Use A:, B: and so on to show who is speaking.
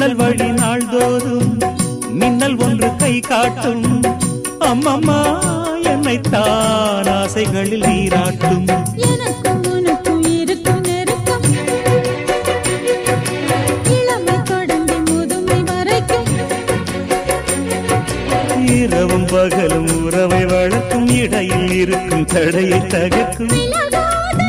A: ஜன்னல் வழி நாள்தோறும் மின்னல் ஒன்று கை காட்டும். அம்மம்மா என்னைத்தான் ஆசைகளில் நீராட்டும்.
B: எனக்கும் உனக்கும் இருக்கும் நெருக்கம் இளமை தொடங்கி முதுமை வரைக்கும்.
A: இரவும் பகலும் உறவை வளர்க்கும். இடையில் இருக்கும் தடையை தகர்க்கும்.
B: விலகாத